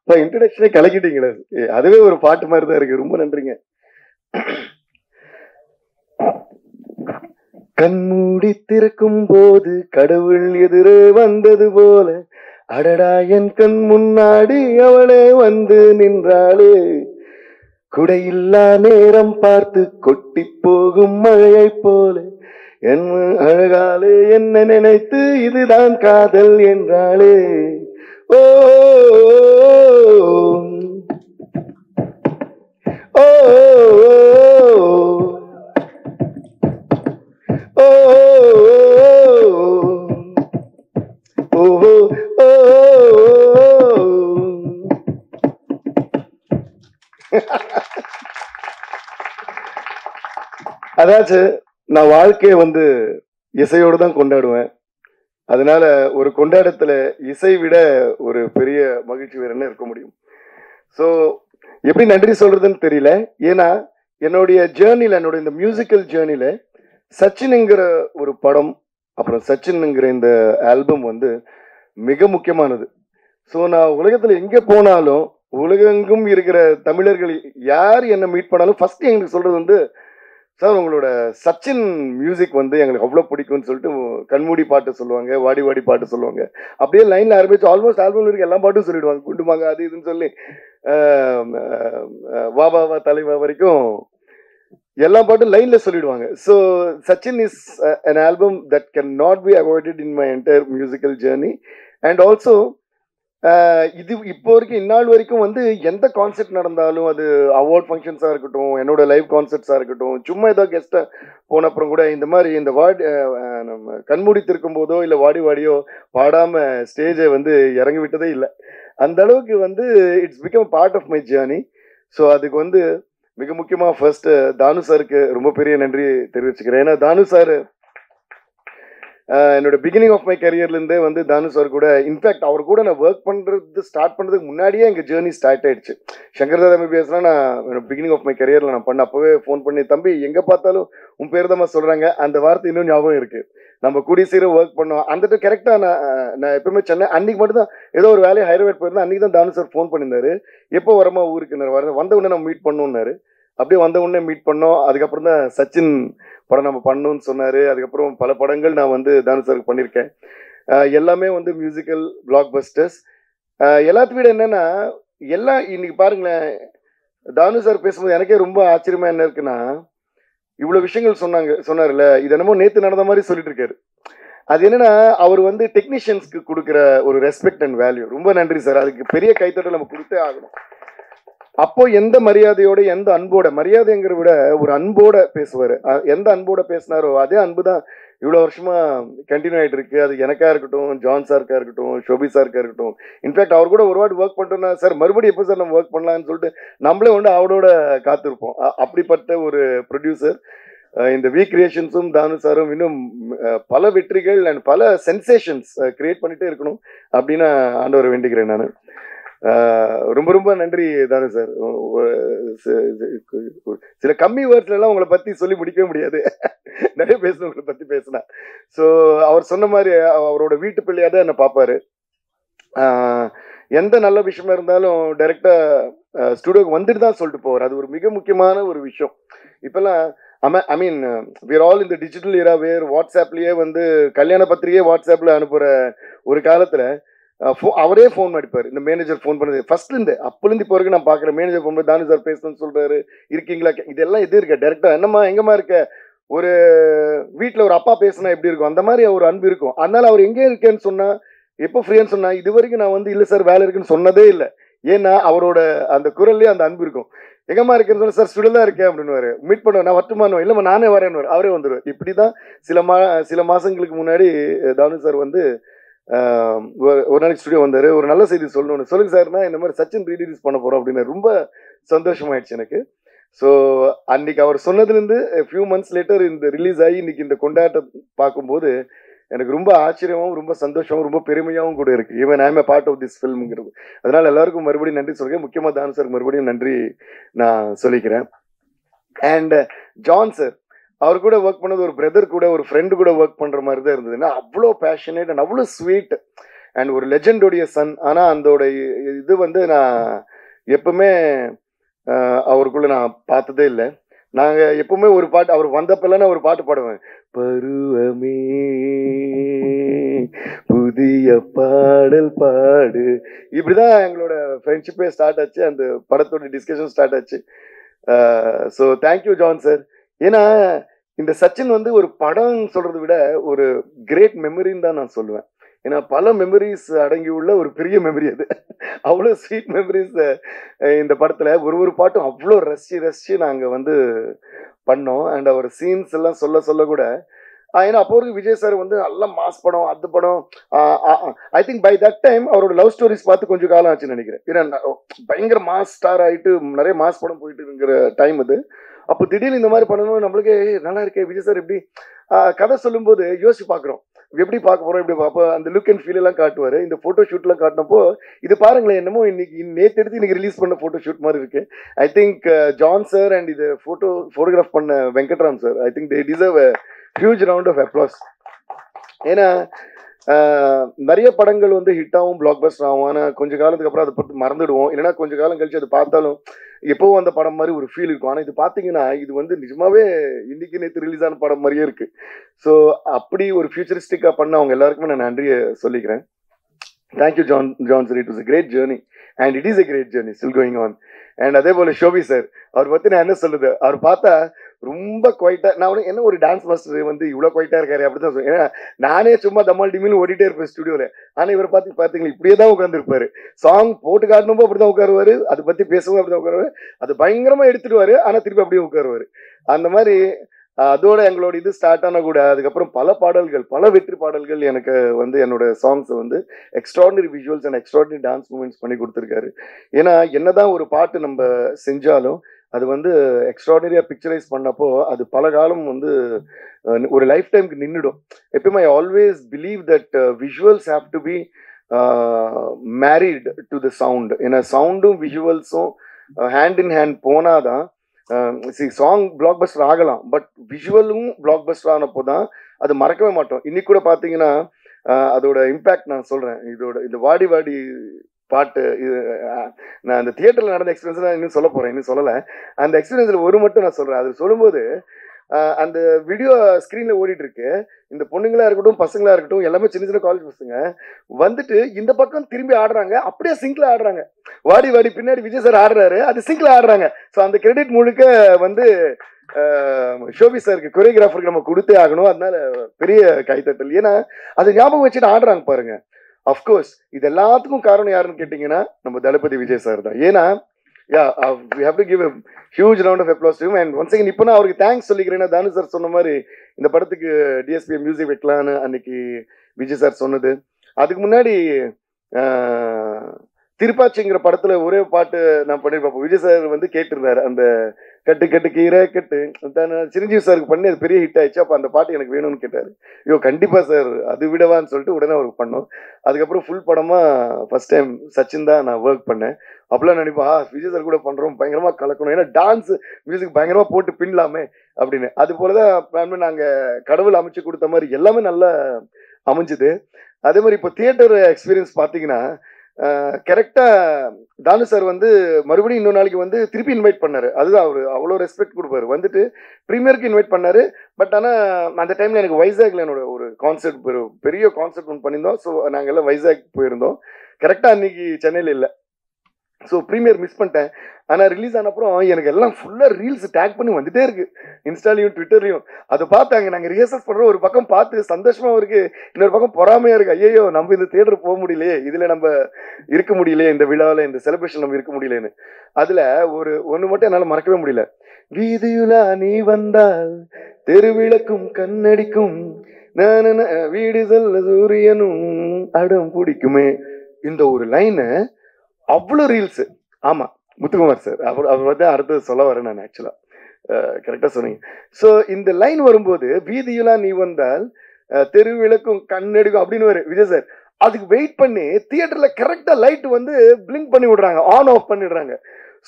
இப்போ இன்ட்ரடக்ஷனே கலக்கிட்டீங்களே, அதுவே ஒரு பாட்டு மாதிரி தான் இருக்கு. ரொம்ப நன்றிங்க. கண்மூடி திறக்கும் போது கடவுள் எதிரே வந்தது போல, அடடா என் கண் முன்னாடி அவளே வந்து நின்றாளே, குடையில்லா நேரம் பார்த்து கொட்டி போகும் மழையை போல, என் அழகாலே என்ன நினைத்து இதுதான் காதல் என்றாளே. ஓ ஓ அதாச்சு நான் வாழ்க்கையை வந்து இசையோடு தான் கொண்டாடுவேன். அதனால ஒரு கொண்டாட்டத்துல இசை விட ஒரு பெரிய மகிழ்ச்சி வேற என்ன இருக்க முடியும். ஸோ எப்படி நன்றி சொல்றதுன்னு தெரியல. ஏன்னா என்னுடைய ஜேர்னில, என்னோட இந்த மியூசிக்கல் ஜேர்னில சச்சின்ங்கிற ஒரு படம், அப்புறம் சச்சின்ங்கிற இந்த ஆல்பம் வந்து மிக முக்கியமானது. ஸோ நான் உலகத்துல எங்க போனாலும், உலகெங்கும் இருக்கிற தமிழர்கள் யார் என்ன மீட் பண்ணாலும் ஃபர்ஸ்ட் எங்களுக்கு சொல்றது வந்து, சார் உங்களோட சச்சின் மியூசிக் வந்து எங்களுக்கு அவ்வளோ பிடிக்கும்னு சொல்லிட்டு கண்மூடி பாட்டு சொல்லுவாங்க, வாடி வாடி பாட்டு சொல்லுவாங்க. அப்படியே லைன்ல ஆரம்பிச்சு ஆல்மோஸ்ட் ஆல்பம்ல இருக்க எல்லா பாட்டும் சொல்லிடுவாங்க. குண்டுமாங்க அது இதுன்னு சொல்லி வா வா வா தலைவா வரைக்கும் எல்லா பாட்டும் லைன்ல சொல்லிடுவாங்க. So Sachin is an album that cannot be avoided in my entire musical journey. And also இது இப்போ வரைக்கும் இந்நாள் வரைக்கும் வந்து எந்த கான்செர்ட் நடந்தாலும், அது அவார்ட் ஃபங்க்ஷன்ஸாக இருக்கட்டும், என்னோட லைவ் கான்செர்ட்ஸாக இருக்கட்டும், சும்மா ஏதோ கெஸ்ட்டை போன அப்புறம் கூட இந்த மாதிரி இந்த நம்ம கண்மூடி திறக்கும் போதோ இல்லை வாடி வாடியோ பாடாம ஸ்டேஜை வந்து இறங்கி விட்டதே இல்லை. அந்த அளவுக்கு வந்து it's become part of my journey. So அதுக்கு வந்து மிக முக்கியமாக ஃபர்ஸ்ட் தானு சாருக்கு ரொம்ப பெரிய நன்றி தெரிவிச்சுக்கிறேன். ஏன்னா தானு சார் என்னோட பிகினிங் ஆஃப் மை கரியர்லேருந்தே வந்து தானு சார் கூட, இன்ஃபேக்ட் அவர் கூட நான் ஒர்க் பண்ணுறது ஸ்டார்ட் பண்ணுறதுக்கு முன்னாடியே எங்கள் ஜேர்னி ஸ்டார்ட் ஆயிடுச்சு. சங்கர் தாதா எம்பிபிஎஸ்லாம் நான் பிகினிங் ஆஃப் மை கரியரில் நான் பண்ண அப்போவே ஃபோன் பண்ணி, தம்பி எங்கே பார்த்தாலும் உன் பேர் தான் சொல்கிறாங்க, அந்த வார்த்தை இன்னும் ஞாபகம் இருக்குது. நம்ம கூடிய சீரம் ஒர்க் பண்ணோம். அந்த கரெக்டாக நான் எப்பவுமே சென்னை அன்றைக்கி மட்டும் தான் ஏதோ ஒரு வேலையை ஹைதராபாத் போயிருந்தேன். அன்றைக்கி தான் தானு சார் ஃபோன் பண்ணியிருந்தாரு, எப்போ வரமா ஊருக்கு வந்த உடனே நம்ம மீட் பண்ணோன்னாரு. அப்படியே வந்த உடனே மீட் பண்ணோம். அதுக்கப்புறம் தான் சச்சின் படம் நம்ம பண்ணணும்னு சொன்னார். அதுக்கப்புறம் பல படங்கள் நான் வந்து தானு சாருக்கு பண்ணியிருக்கேன். எல்லாமே வந்து மியூசிக்கல் பிளாக் பஸ்டர்ஸ். எல்லாத்து விட என்னென்னா, எல்லாம் இன்னைக்கு பாருங்களேன், தானு சார் பேசும்போது எனக்கே ரொம்ப ஆச்சரியமாக என்ன இருக்குன்னா, இவ்வளோ விஷயங்கள் சொன்னார்ல, இது என்னமோ நேற்று நடந்த மாதிரி சொல்லிட்டு இருக்காரு. அது என்னன்னா, அவர் வந்து டெக்னீஷியன்ஸ்க்கு கொடுக்குற ஒரு ரெஸ்பெக்ட் அண்ட் வேல்யூ. ரொம்ப நன்றி சார், அதுக்கு பெரிய கைத்தட்டல் நம்ம கொடுத்தே ஆகணும். அப்போ எந்த மரியாதையோட, எந்த அன்போட, மரியாதைங்கிற விட ஒரு அன்போட பேசுவார். எந்த அன்போட பேசினாரோ அதே அன்பு தான் இவ்வளோ வருஷமா கண்டினியூ ஆகிட்டு இருக்கு. அது எனக்கா இருக்கட்டும், ஜான் சாருக்கா இருக்கட்டும், ஷோபி சாருக்கா இருக்கட்டும். இன்ஃபேக்ட் அவர் கூட ஒரு வாட்டி ஒர்க் பண்ணிட்டோம்னா, சார் மறுபடியும் எப்போ சார் நம்ம ஒர்க் பண்ணலாம்னு சொல்லிட்டு நம்மளே வந்து அவரோட காத்திருப்போம். அப்படிப்பட்ட ஒரு ப்ரொடியூசர். இந்த வி கிரியேஷன்ஸும் தானு சாரும் இன்னும் பல வெற்றிகள் அண்ட் பல சென்சேஷன்ஸ் கிரியேட் பண்ணிட்டே இருக்கணும் அப்படின்னு ஆண்டவரை வேண்டிக்கிறேன் நான். ரொம்ப ரொம்ப நன்றி தானு சார். சில கம்மி வேர்ட்ஸ்ல எல்லாம் உங்களை பத்தி சொல்லி முடிக்கவே முடியாது, நிறைய பேசணும் உங்களை பத்தி பேசினா. ஸோ அவர் சொன்ன மாதிரி அவரோட வீட்டு பிள்ளையா தான் என்ன பார்ப்பாரு. எந்த நல்ல விஷயமா இருந்தாலும் டைரக்டா ஸ்டுடியோக்கு வந்துட்டு தான் சொல்லிட்டு போவார். அது ஒரு மிக முக்கியமான ஒரு விஷயம். இப்பெல்லாம் ஐ மீன் we are all in the digital era where வாட்ஸ்அப்லயே வந்து கல்யாண பத்திரிகையே வாட்ஸ்அப்ல அனுப்புற ஒரு காலத்துல அவரே ஃபோன் அடிப்பார். இந்த மேனேஜர் ஃபோன் பண்ணது ஃபர்ஸ்ட்லேருந்து அப்போலேருந்து இப்போ வரைக்கும் நான் பார்க்குறேன். மேனேஜர் ஃபோன் பண்ணி தானு சார் பேசணும்னு சொல்கிறாரு, இருக்கீங்களா, இதெல்லாம் எது இருக்க டேரெக்டாக என்னம்மா எங்கம்மா இருக்க, ஒரு வீட்டில் ஒரு அப்பா பேசுனா எப்படி இருக்கும் அந்த மாதிரி ஒரு அன்பு இருக்கும். அதனால அவர் எங்கே இருக்கேன்னு சொன்னால், எப்போ ஃப்ரீயான்னு சொன்னால், இது வரைக்கும் நான் வந்து இல்லை சார் வேலை இருக்குன்னு சொன்னதே இல்லை. ஏன்னா அவரோட அந்த குரல்லே அந்த அன்பு இருக்கும். எங்கம்மா இருக்கேன்னு சொன்னால், சார் ஸ்டுடியோ தான் இருக்கேன் அப்படின்னுவார். மீட் பண்ணுவேன், நான் வரட்டுமானோ, இல்லைம்மா நானே வரேன்னு அவரே வந்துடுவார். இப்படி தான் சில மாதங்களுக்கு முன்னாடி தானு சார் வந்து ஒரு நாளைக்கு ஸ்டுடியோ வந்தார். ஒரு நல்ல செய்தி சொல்லணும்னு, சொல்லுங்க சார்னா இந்த மாதிரி சச்சின் ரீலீஸ் பண்ண போகிறோம் அப்படின்னு. ரொம்ப சந்தோஷமாயிடுச்சு எனக்கு. ஸோ அன்னைக்கு அவர் சொன்னதுலேருந்து ஃபியூ மந்த்ஸ் லேட்டர் இந்த ரிலீஸ் ஆகி இன்னைக்கு இந்த கொண்டாட்டம் பார்க்கும்போது எனக்கு ரொம்ப ஆச்சரியமாகவும் ரொம்ப சந்தோஷமாகவும் ரொம்ப பெருமையாகவும் கூட இருக்குது. Even I am a part of this ஃபில்ம்ங்கிறது. அதனால் எல்லாருக்கும் மறுபடியும் நன்றி சொல்கிறேன். முக்கியமாக தானு சார் மறுபடியும் நன்றி நான் சொல்லிக்கிறேன். அண்ட் ஜான் சார், அவர் கூட ஒர்க் பண்ணது ஒரு பிரதர் கூட, ஒரு ஃப்ரெண்டு கூட ஒர்க் பண்ணுற மாதிரி தான் இருந்ததுன்னா, அவ்வளோ பேஷனேட் அண்ட் அவ்வளோ ஸ்வீட். அண்ட் ஒரு லெஜெண்டோடைய சன். ஆனால் அதோட இது வந்து நான் எப்பவுமே அவருக்குள்ள நான் பார்த்ததே இல்லை. நாங்கள் எப்பவுமே ஒரு பாட்டு அவர் வந்தப்பெல்லாம் நான் ஒரு பாட்டு பாடுவேன், பருவமே புதிய பாடல் பாடு. இப்படிதான் எங்களோட ஃப்ரெண்ட்ஷிப்பே ஸ்டார்ட் ஆச்சு, அந்த படத்தோட டிஸ்கஷன் ஸ்டார்ட் ஆச்சு. So thank you John sir. ஏன்னா இந்த சச்சின் வந்து ஒரு படம் சொல்றதை விட ஒரு கிரேட் மெமரின்னு தான் நான் சொல்லுவேன். ஏன்னா பல மெமரிஸ் அடங்கியுள்ள ஒரு பெரிய மெமரி அது. அவ்வளோ ஸ்வீட் மெமரிஸ் இந்த படத்துல ஒரு பாட்டும் அவ்வளோ ரசிச்சு நாங்கள் வந்து பண்ணோம். அண்ட் அவர் சீன்ஸ் எல்லாம் சொல்ல கூட ஏன்னா அப்போ வரைக்கும் விஜய் சார் வந்து நல்ல மாஸ் படம், அது படம். I think by that time அவரோட லவ் ஸ்டோரிஸ் பார்த்து கொஞ்சம் காலம் ஆச்சுன்னு நினைக்கிறேன். ஏன்னா பயங்கர மாஸ் ஸ்டார் ஆகிட்டு நிறைய மாஸ் படம் போயிட்டு இருக்கிற டைம் அது. அப்போ திடீர்னு இந்த மாதிரி பண்ணணும் நம்மளுக்கு நல்லா இருக்கே விஜய் சார் எப்படி கதை சொல்லும்போது யோசிச்சு பார்க்குறோம், எப்படி பார்க்க போறோம், இப்படி பார்ப்போம். அந்த லுக் அண்ட் ஃபீல் எல்லாம் காட்டுவார். இந்த ஃபோட்டோ ஷூட்லாம் காட்டினப்போ இது பாருங்களேன், என்னமோ இன்னைக்கு நேற்று எடுத்து இன்னைக்கு ரிலீஸ் பண்ண ஃபோட்டோ ஷூட் மாதிரி இருக்கு. I think John sir and இது ஃபோட்டோகிராஃப் பண்ண Venkatram sir, I think they deserve a huge round of applause. ஏன்னா நிறைய படங்கள் வந்து ஹிட் ஆகும், பிளாக் பஸ்டர் ஆகும். ஆனால் கொஞ்ச காலத்துக்கு அப்புறம் அதை பற்றி மறந்துடுவோம். இல்லைன்னா கொஞ்ச காலம் கழிச்சு அது பார்த்தாலும் எப்போவும் அந்த படம் மாதிரி ஒரு ஃபீல் இருக்கும். ஆனால் இது பார்த்தீங்கன்னா இது வந்து நிஜமாவே இன்னைக்கு நேற்று ரிலீஸ் ஆன படம் மாதிரியே இருக்கு. ஸோ அப்படி ஒரு ஃபியூச்சரிஸ்டிக்காக பண்ண அவங்க எல்லாருக்குமே நான் நன்றியை சொல்லிக்கிறேன். Thank you John sir. It was a great journey and it is a great journey still going on. And அதே போல ஷோபி சார், அவர் பற்றி நான் என்ன சொல்லுது, அவர் பார்த்தா ரொம்ப குவைட்டா, நான் என்ன ஒரு டான்ஸ் மாஸ்டர் வந்து இவ்வளோ குவைட்டா இருக்காரு அப்படிதான் சொல்லுவேன். ஏன்னா நானே சும்மா தம்மால் டிமின்னு ஓடிட்டே இருப்பேன் ஸ்டுடியோவில். ஆனால் இவரை பார்த்தீங்களா இப்படியே தான் உட்காந்துருப்பாரு. சாங் போட்டு காட்டணுமோ அப்படிதான் உட்காருவாரு, அதை பற்றி பேசவும் அப்படிதான் உட்காருவாரு, அது பயங்கரமாக எடுத்துடுவாரு, ஆனால் திருப்பி அப்படியே உட்காருவாரு. அந்த மாதிரி அதோட எங்களோட இது ஸ்டார்ட் ஆன கூட அதுக்கப்புறம் பல பாடல்கள், பல வெற்றி பாடல்கள் எனக்கு வந்து என்னோட சாங்ஸ் வந்து extraordinary visuals and extraordinary dance moments பண்ணி கொடுத்துருக்காரு. ஏன்னா என்னதான் ஒரு பாட்டு நம்ம செஞ்சாலும் அது வந்து எக்ஸ்ட்ராடினரியா பிக்சரைஸ் பண்ணப்போ அது பல காலம் வந்து ஒரு லைஃப் டைமுக்கு நின்றுடும். எப்பயுமே I always believe that visuals have to be married to the sound. ஏன்னா சவுண்டும் விஷுவல்ஸும் ஹேண்ட் இன் ஹேண்ட் போனாதான் சாங் பிளாக் பஸ்டர் ஆகலாம். பட் விஷுவலும் பிளாக் பஸ்டர் ஆனப்போ தான் அது மறக்கவே மாட்டோம். இன்னைக்கு கூட பார்த்தீங்கன்னா அதோட இம்பேக்ட் நான் சொல்றேன். இந்த வாடி வாடி பாட்டு இது நான் அந்த தியேட்டர்ல நடந்த எக்ஸ்பீரியன்ஸ் தான் இன்னும் சொல்ல போறேன், இன்னும் சொல்லலை. அந்த எக்ஸ்பீரியன்ஸ்ல ஒரு மட்டும் நான் சொல்றேன். அது சொல்லும்போது அந்த வீடியோ ஸ்க்ரீன்ல ஓடிட்டு இருக்கு, இந்த பொண்ணுங்களா இருக்கட்டும் பசங்களா இருக்கட்டும் எல்லாமே சின்ன சின்ன காலேஜ் பசங்க வந்துட்டு இந்த பக்கம் திரும்பி ஆடுறாங்க, அப்படியே சிங்க்ல ஆடுறாங்க. வாடி வாடி பின்னாடி விஜய் சார் ஆடுறாரு, அது சிங்க்ல ஆடுறாங்க. ஸோ அந்த கிரெடிட் முழுக்க வந்து ஷோபி சாருக்கு கொரியோகிராஃபருக்கு நம்ம கொடுத்தே ஆகணும். அதனால பெரிய கைத்தட்டல். ஏன்னா அது ஞாபகம் வச்சுட்டு ஆடுறாங்க பாருங்க. அஃப்கோர்ஸ் இது எல்லாத்துக்கும் காரணம் யாருன்னு கேட்டீங்கன்னா நம்ம தளபதி விஜய் சார் தான். ஏன்னா we have to give a huge round of applause to him. And once again இப்போ நான் அவருக்கு தேங்க்ஸ் சொல்லிக்கிறேன்னா, தானு சார் சொன்ன மாதிரி இந்த படத்துக்கு டிஎஸ்பி மியூசிக் வைக்கலான்னு அன்னைக்கு விஜய் சார் சொன்னது. அதுக்கு முன்னாடி திருப்பாச்சிங்கிற படத்துல ஒரே பாட்டு நான் பண்ணிருப்பேன். விஜய் சார் வந்து கேட்டிருந்தாரு, அந்த கட்டு கட்டு கீரை கட்டு சிரஞ்சீவி சாருக்கு பண்ணி அது பெரிய ஹிட் ஆயிடுச்சு. அப்போ அந்த பாட்டு எனக்கு வேணும்னு கேட்டாரு. ஐயோ கண்டிப்பா சார் அது விடவான்னு சொல்லிட்டு உடனே அவருக்கு பண்ணோம். அதுக்கப்புறம் ஃபுல் படமா ஃபர்ஸ்ட் டைம் சச்சின் தான் நான் ஒர்க் பண்ணேன். அப்பெல்லாம் நினைப்பா விஜய் சார் கூட பண்றோம், பயங்கரமா கலக்கணும், ஏன்னா டான்ஸ் மியூசிக் பயங்கரமா போட்டு பின்னலாமே அப்படின்னு. அது போலதான் நாங்க கடவுள் அமைச்சு கொடுத்த மாதிரி எல்லாமே நல்லா அமைஞ்சுது. அதே மாதிரி இப்போ தியேட்டர் எக்ஸ்பீரியன்ஸ் பார்த்தீங்கன்னா கரெக்டா தானு சார் வந்து மறுபடியும் இன்னொரு நாளைக்கு வந்து திருப்பி இன்வைட் பண்ணாரு. அதுதான் அவரு அவ்வளோ ரெஸ்பெக்ட் கொடுப்பாரு. வந்துட்டு ப்ரீமியருக்கு இன்வைட் பண்ணாரு. பட் ஆனால் அந்த டைம்ல எனக்கு வைசாக்ல என்னோட ஒரு கான்செர்ட், பெரிய கான்செர்ட் ஒன்று பண்ணியிருந்தோம். ஸோ நாங்கள் எல்லாம் வைசாக் போயிருந்தோம். கரெக்டா அன்னைக்கு சென்னையில் இல்லை. ஸோ ப்ரீமியர் மிஸ் பண்ணிட்டேன். ஆனால் ரிலீஸ் ஆனப்புறம் எனக்கு எல்லாம் ஃபுல்லாக ரீல்ஸ் டேக் பண்ணி வந்துட்டே இருக்கு, இன்ஸ்டாலையும் ட்விட்டர்லையும். அதை பார்த்தாங்க, நாங்கள் ரிஹர்சல்ஸ் பண்ணுறோம், ஒரு பக்கம் பார்த்து சந்தோஷமாக இருக்கு, இன்னொரு பக்கம் பொறாமையாக இருக்கு. ஐயோ நம்ம இந்த தியேட்டர் போக முடியலையே, இதில் நம்ம இருக்க முடியலையே, இந்த விழாவில் இந்த செலிப்ரேஷன் நம்ம இருக்க முடியலன்னு. அதில் ஒன்று மட்டும் என்னால் மறக்கவே முடியல. வீதியுலா நீ வந்தால் தெருவிளக்கும் கண்ணடிக்கும், வீடு செல்ல சூரியனும் அடம் பிடிக்குமே, இந்த ஒரு லைனு அவ்வளோ ரீல்ஸு. ஆமாம் முத்துக்குமார் சார் அவர் வந்து அடுத்தது சொல்ல வரேன் நான். ஆக்சுவலாக கரெக்டாக சொன்னீங்க. ஸோ இந்த லைன் வரும்போது வீதியெல்லாம் நீ வந்தால் தெருவிளக்கும் கண்ணெடுக்கும் அப்படின்னு வரும் விஜய் சார். அதுக்கு வெயிட் பண்ணி தியேட்டரில் கரெக்டாக லைட் வந்து பிளிங்க் பண்ணி விடுறாங்க, ஆன் ஆஃப் பண்ணிடுறாங்க.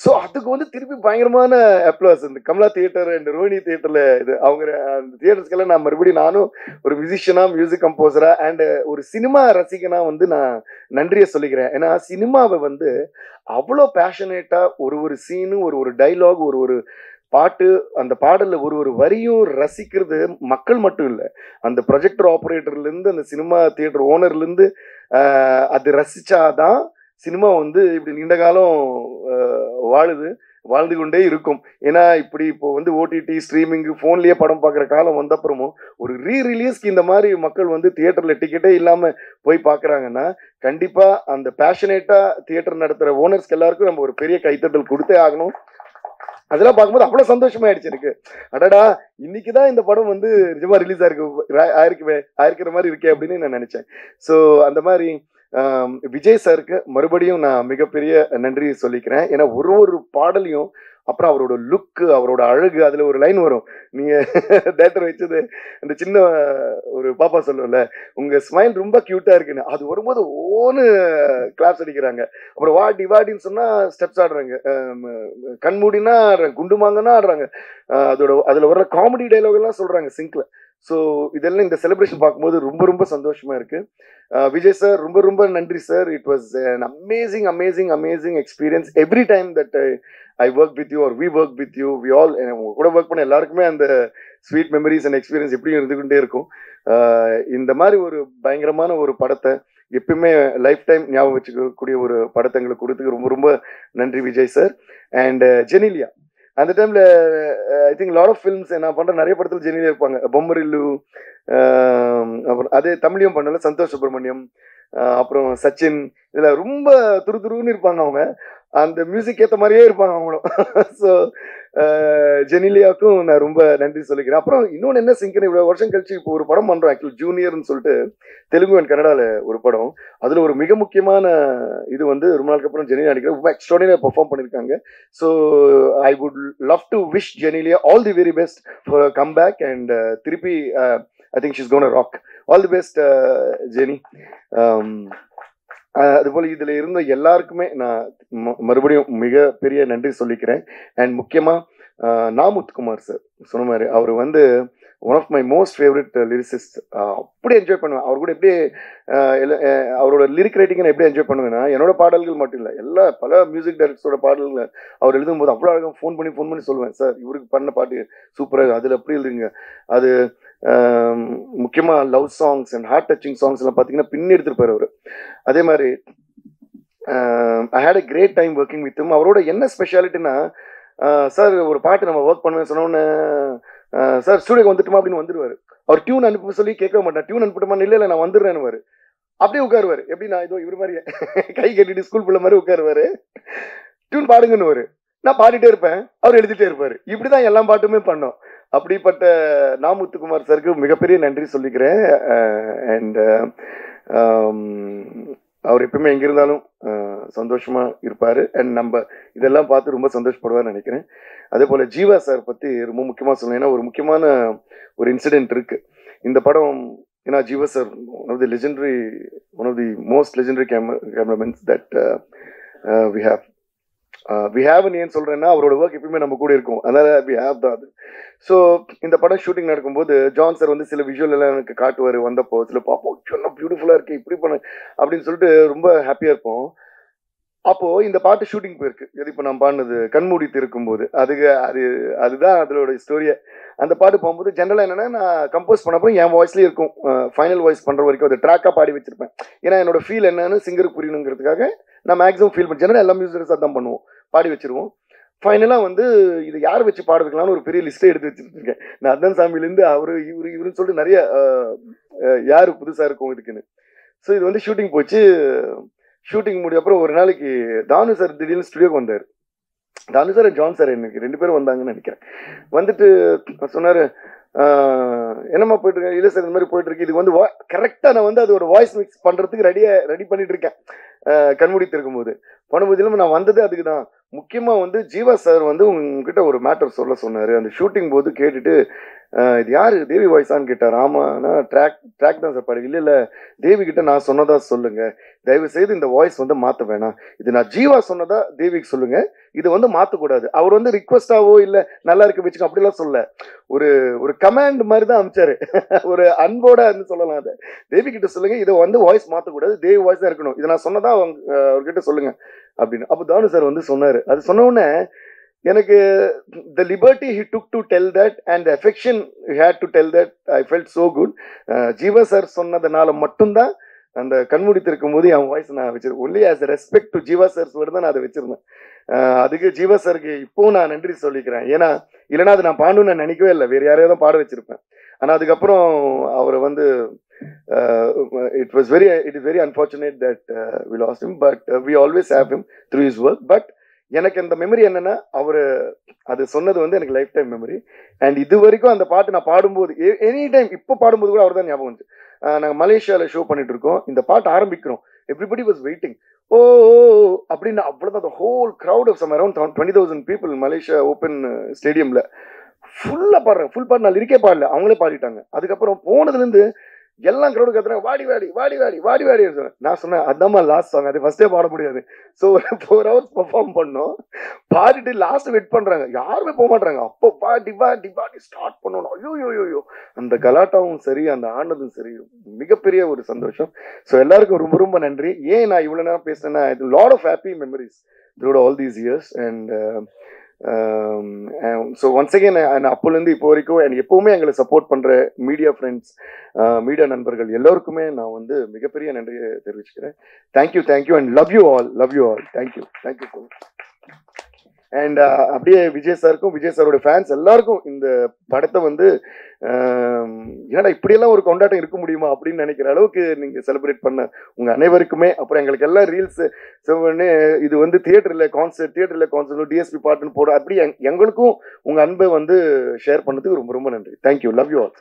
ஸோ அதுக்கு வந்து திருப்பி பயங்கரமான அப்ளாஸ். இந்த கமலா தியேட்டர் அண்ட் ரோஹிணி தியேட்டர்ல இது அவங்க அந்த தியேட்டர்ஸ்க்கெல்லாம் நான் மறுபடியும் நானும் ஒரு மியூசிஷியனா, மியூசிக் கம்போசரா அண்ட் ஒரு சினிமா ரசிகனா வந்து நான் நன்றியை சொல்லிக்கிறேன். ஏன்னா சினிமாவை வந்து அவ்வளோ பேஷனேட்டா ஒரு ஒரு சீனு, ஒரு ஒரு டைலாக், ஒரு ஒரு பாட்டு, அந்த பாடல்ல ஒரு ஒரு வரியும் ரசிக்கிறது மக்கள் மட்டும் இல்லை, அந்த ப்ரொஜெக்டர் ஆப்ரேட்டர்ல இருந்து அந்த சினிமா தியேட்டர் ஓனர்ல இருந்து அது ரசிச்சாதான் சினிமா வந்து இப்படி நீண்ட காலம் வாழ்ந்து கொண்டே இருக்கும். ஏன்னா இப்படி இப்போ வந்து ஓடிடி ஸ்ட்ரீமிங் போன்லயே படம் பார்க்குற காலம் வந்த அப்புறமும் ஒரு ரீரிலீஸ்க்கு இந்த மாதிரி மக்கள் வந்து தியேட்டர்ல டிக்கெட்டே இல்லாம போய் பார்க்குறாங்கன்னா கண்டிப்பா அந்த பேஷனேட்டா தியேட்டர் நடத்துற ஓனர்ஸ்க்கு எல்லாருக்கும் நம்ம ஒரு பெரிய கைத்தட்டல் கொடுத்தே ஆகணும். அதெல்லாம் பார்க்கும்போது அவ்வளவு சந்தோஷமாயிடுச்சு எனக்கு. அடடா இன்னைக்குதான் இந்த படம் வந்து நிஜமா ரிலீஸ் ஆயிருக்கிற மாதிரி இருக்கே அப்படின்னு நான் நினைச்சேன். ஸோ அந்த மாதிரி விஜய் சாருக்கு மறுபடியும் நான் மிகப்பெரிய நன்றி சொல்லிக்கிறேன். ஏன்னா ஒரு ஒரு பாடலையும் அப்புறம் அவரோட லுக்கு, அவரோட அழகு, அதுல ஒரு லைன் வரும், நீங்க தேட்டர் வச்சது அந்த சின்ன ஒரு பாப்பா சொல்லும்ல, உங்க ஸ்மைல் ரொம்ப கியூட்டா இருக்குன்னு, அது வரும்போது ஓன்னு கிளாப்ஸ் அடிக்கிறாங்க. அப்புறம் வாடி வாடின்னு சொன்னா ஸ்டெப்ஸ் ஆடுறாங்க, கண்மூடினா ஆடுறாங்க, குண்டுமாங்கன்னா ஆடுறாங்க, அதுல வர்ற காமெடி டைலாக் எல்லாம் சொல்றாங்க சிங்க்ல. ஸோ இதெல்லாம் இந்த செலிப்ரேஷன் பார்க்கும்போது ரொம்ப ரொம்ப சந்தோஷமா இருக்கு. விஜய் சார் ரொம்ப ரொம்ப நன்றி sir. It was an amazing amazing amazing experience every time that I work with you or we work with you. We all கூட ஒர்க் பண்ண எல்லாருக்குமே அந்த ஸ்வீட் மெமரிஸ் அண்ட் எக்ஸ்பீரியன்ஸ் எப்படியும் இருந்துகிட்டே இருக்கும். இந்த மாதிரி ஒரு பயங்கரமான ஒரு படத்தை எப்பயுமே லைஃப் டைம் ஞாபகம் வச்சுக்கக்கூடிய ஒரு படத்தை எங்களுக்கு கொடுத்துக்கு ரொம்ப ரொம்ப நன்றி விஜய் சார். அண்ட் ஜெனிலியா அந்த டைம்ல I think lot of films நான் பண்ற நிறைய படத்துல ஜெனிலியா இருப்பாங்க. பொம்மரில்லு, அப்புறம் அதே தமிழையும் பண்ணல சந்தோஷ் சுப்ரமணியம், அப்புறம் சச்சின், இதுல ரொம்ப துருதுருன்னு இருப்பாங்க அவங்க. அந்த மியூசிக் ஏற்ற மாதிரியே இருப்பாங்க அவங்களும். ஸோ ஜெனிலியாவுக்கும் நான் ரொம்ப நன்றி சொல்லிக்கிறேன். அப்புறம் இன்னொன்று என்ன சிங்கர், இவ்வளோ வருஷம் கழிச்சு இப்போ ஒரு படம் பண்றோம் ஆக்சுவலி ஜூனியர்னு சொல்லிட்டு, தெலுங்கு அண்ட் கன்னடாவில் ஒரு படம். அதில் ஒரு மிக முக்கியமான இது வந்து ரொம்ப நாளுக்கு அப்புறம் ஜெனிலியா நடிக்கிற ரொம்ப எக்ஸ்ட்ராடினரியாக பெர்ஃபார்ம் பண்ணியிருக்காங்க. So I would love to wish Genelia all the very best for comeback and திருப்பி I think she's gonna rock. All the best Genie. அதுபோல் இதில் இருந்த எல்லாருக்குமே நான் மறுபடியும் மிகப்பெரிய நன்றி சொல்லிக்கிறேன். அண்ட் முக்கியமாக நாமுத்துக்குமார் சார் சொன்ன மாதிரி அவர் வந்து one of my most favourite lyricist. அப்படி என்ஜாய் பண்ணுவேன் அவர் கூட. எப்படி அவரோட லிரிக் ரைட்டிங்கை நான் எப்படி என்ஜாய் பண்ணுவேன்னா, என்னோட பாடல்கள் மட்டும் இல்லை, பல மியூசிக் டைரக்டர்ஸோட பாடல்களை அவர் எழுதும்போது அவ்வளோ அழகாக ஃபோன் பண்ணி சொல்லுவேன், சார் இவருக்கு பண்ண பாட்டு சூப்பராக, அதில் அப்படி எழுதுங்க. அது முக்கியமாக love songs and heart touching songs எல்லாம் பார்த்தீங்கன்னா பின்னி எடுத்துருப்பார் அவர். அதே மாதிரி I had a great time working with him. அவரோட என்ன ஸ்பெஷாலிட்டினா, சார் ஒரு பாட்டு நம்ம ஒர்க் பண்ணுவேன் சொன்னோன்னு, சார் ஸ்டூடியோக்கு வந்துட்டுமா அப்படின்னு வந்துடுவார். அவர் டியூன் அனுப்ப சொல்லி கேட்க மாட்டேன், டியூன் அனுப்பிட்டுமா, இல்லை நான் வந்துடுறேன்னு அப்படியே உட்காருவார். எப்படி நான் இதோ இவர் மாதிரி கை கட்டிட்டு ஸ்கூல் பிள்ளை மாதிரி உட்காருவாரு, டியூன் பாடுங்கன்னு நான் பாடிட்டே இருப்பேன், அவர் எழுதிட்டே இருப்பாரு. இப்படிதான் எல்லா பாட்டுமே பண்ணோம். அப்படிப்பட்ட நாமுத்துக்குமார் சாருக்கு மிகப்பெரிய நன்றி சொல்லிக்கிறேன். அண்ட் அவர் எப்பவுமே எங்க இருந்தாலும் சந்தோஷமா இருப்பாரு. அண்ட் நம்ம இதெல்லாம் பார்த்து ரொம்ப சந்தோஷப்படுவார்னு நினைக்கிறேன். அதே போல ஜீவா சார் பத்தி ரொம்ப முக்கியமா சொல்லணும். ஏன்னா ஒரு முக்கியமான ஒரு இன்சிடென்ட் இருக்கு இந்த படம். ஏன்னா Jeeva sir one of the most legendary cameramans that we have ஏன் சொல்றேன்னா, அவரோட ஒர்க் எப்பயுமே நம்ம கூட இருக்கும், அதனால வி ஹேவ் தான். ஸோ இந்த படம் ஷூட்டிங் நடக்கும்போது ஜான் சார் வந்து சில விஷுவல் எல்லாம் எனக்கு காட்டுவார். வந்தப்போ சில பார்ப்போம், சொன்னா பியூட்டிஃபுல்லா இருக்கு, இப்படி பண்ண அப்படின்னு சொல்லிட்டு ரொம்ப ஹாப்பியா இருப்போம். அப்போ இந்த பாட்டு ஷூட்டிங் போயிருக்கு, இது இப்போ நான் பாடினது கண்மூடி இருக்கும்போது, அதுதான் அதோட ஸ்டோரியை. அந்த பாட்டு போகும்போது ஜென்ரலாக என்னன்னா, நான் கம்போஸ் பண்ண அப்புறம் என் வாய்ஸ்லேயே இருக்கும், ஃபைனல் வாய்ஸ் பண்ணுற வரைக்கும் அது ட்ராக்காக பாடி வச்சிருப்பேன். ஏன்னா என்னோட ஃபீல் என்னன்னு சிங்கருக்கு புரியணுங்கிறதுக்காக நான் மேக்ஸிமம் ஃபீல் பண்ணி ஜென்ரலாக எல்லா மியூசிக்கர்ஸ் அதான் பண்ணுவோம், பாடி வச்சிருவோம். ஃபைனலாக வந்து இது யார் வச்சு பாட வைக்கலாம்னு ஒரு பெரிய லிஸ்ட்டை எடுத்து வச்சுட்டு இருக்கேன். நான் அதான் சாமியிலேருந்து இவருன்னு சொல்லிட்டு நிறைய யார் புதுசாக இருக்கும் இதுக்குன்னு. ஸோ இது வந்து ஷூட்டிங் போச்சு. ஷூட்டிங் முடிய அப்புறம் ஒரு நாளைக்கு தானு சார் திடீர்னு ஸ்டுடியோக்கு வந்தார். தானு சார் ஜான் சார் எனக்கு 2 பேரும் வந்தாங்கன்னு நினைக்கிறேன். வந்துட்டு சொன்னார், என்னம்மா போயிட்டு இருக்கேன், இல்லை சார் இந்த மாதிரி போயிட்டு இருக்கு, இது வந்து கரெக்டாக நான் வந்து அதோட வாய்ஸ் மிக்ஸ் பண்ணுறதுக்கு ரெடி பண்ணிட்டு இருக்கேன். கண்மூடி இருக்கும்போது பண்ணும்போது இல்லாமல் நான் வந்ததே அதுக்கு தான், முக்கியமா வந்து ஜீவா சார் வந்து உங்ககிட்ட ஒரு மேட்டர் சொல்ல சொன்னாரு. அந்த ஷூட்டிங் போது கேட்டுட்டு இது யாரு தேவி வாய்ஸான்னு கேட்டார். ஆமாண்ணா ட்ராக் தான் சார் பாடு. இல்ல தேவி கிட்ட நான் சொன்னதா சொல்லுங்க, தயவு செய்து இந்த வாய்ஸ் வந்து மாத்த வேணாம், இது நான் ஜீவா சொன்னதா தேவிக்கு சொல்லுங்க, இது வந்து மாத்தக்கூடாது. அவர் வந்து ரிக்வஸ்டாவோ இல்ல நல்லா இருக்கு வச்சுக்கோ அப்படிலாம் சொல்ல, ஒரு ஒரு கமாண்ட் மாதிரி தான் அமிச்சாரு. ஒரு அன்போட சொல்லலாம். அதை தேவி கிட்ட சொல்லுங்க, இதை வந்து வாய்ஸ் மாத்தக்கூடாது, தேவி வாய்ஸ் தான் இருக்கணும், இதை நான் சொன்னதா அவர்கிட்ட சொல்லுங்க அப்படின்னு. அப்போ தானு சார் வந்து சொன்னாரு. அது சொன்ன உடனே எனக்கு the liberty he took to tell that and the affection he had to tell that, I felt so good. Jeeva sir சொன்னதுனால மட்டும்தான் அந்த கண்மூடித்து இருக்கும் போது என் வாய்ஸ் நான் வச்சிருக்கேன். Only as respect to Jeeva sir word தான் நான் அதை வச்சிருந்தேன். அதுக்கு ஜீவா சாருக்கு இப்போவும் நான் நன்றி சொல்லிக்கிறேன். ஏன்னா இல்லைன்னா அது நான் பாடணும்னு நான் நினைக்கவே இல்லை, வேறு யாரையாவது தான் பாட வச்சிருப்பேன். ஆனால் அதுக்கப்புறம் அவரை வந்து it is very unfortunate that we lost him, but we always have him through his work. But எனக்கு அந்த மெமரி என்னன்னா, அவரு அது சொன்னது வந்து எனக்கு லைஃப் டைம் மெமரி. அண்ட் இது வரைக்கும் அந்த பாட்டு நான் பாடும்போது எனி டைம் இப்போ பாடும்போது கூட அவர் தான் ஞாபகம் வந்து. நாங்கள் மலேசியாவில் ஷோ பண்ணிட்டு இருக்கோம், இந்த பாட்டு ஆரம்பிக்கிறோம், எவ்ரிபடி வாஸ் வெயிட்டிங், ஓ அப்படின்னு. அவ்வளோதான் whole crowd of some around 20,000 people Malaysia open ஸ்டேடியம்ல ஃபுல்லாக பாடுறேன். ஃபுல் பாட்டு நான் இருக்கே பாடல, அவங்களே பாடிட்டாங்க. அதுக்கப்புறம் போனதுலேருந்து எல்லாம் க்ரௌடு கத்துறாங்க, வாடி வாடி வாடி வாடி வாடி வாடி சொன்னேன். நான் சொன்னேன் அதாம்மா லாஸ்ட் சாங், அது ஃபர்ஸ்டே பாட முடியாது. ஸோ 4 hours பெர்ஃபார்ம் பண்ணோம், பாடிட்டு லாஸ்ட் வெயிட் பண்றாங்க, யாருமே போக மாட்டாங்க. அப்போ பாடி பாடி பாடி ஸ்டார்ட் பண்ணணும். ஐயோ அந்த கலாட்டாவும் சரி, அந்த ஆனதும் சரி, மிகப்பெரிய ஒரு சந்தோஷம். ஸோ எல்லாருக்கும் ரொம்ப ரொம்ப நன்றி. ஏன் நான் இவ்வளவு நேரம் பேசினேன்னா, இது lot of happy memories throughout all these years. And so once again அப்போலேருந்து இப்போ வரைக்கும் எனக்கு எப்பவுமே எங்களை சப்போர்ட் பண்ற மீடியா ஃப்ரெண்ட்ஸ், மீடியா நண்பர்கள் எல்லோருக்குமே நான் வந்து மிகப்பெரிய நன்றியை தெரிவிச்சுக்கிறேன். Thank you and love you all thank you so much. And அப்படியே விஜய் சாருக்கும், விஜய் சாரோட ஃபேன்ஸ் எல்லாருக்கும் இந்த படத்தை வந்து ஏன்னா இப்படியெல்லாம் ஒரு கொண்டாட்டம் இருக்க முடியுமா அப்படின்னு நினைக்கிற அளவுக்கு நீங்க செலிப்ரேட் பண்ண உங்க அனைவருக்குமே, அப்புறம் எங்களுக்கு எல்லாம் ரீல்ஸ் இது வந்து தியேட்டர்ல கான்சர்ட் டிஎஸ்பி பாட்டுன்னு போட, அப்படி எங்களுக்கும் உங்க அன்பை வந்து ஷேர் பண்ணதுக்கு ரொம்ப ரொம்ப நன்றி. Thank you, love you all.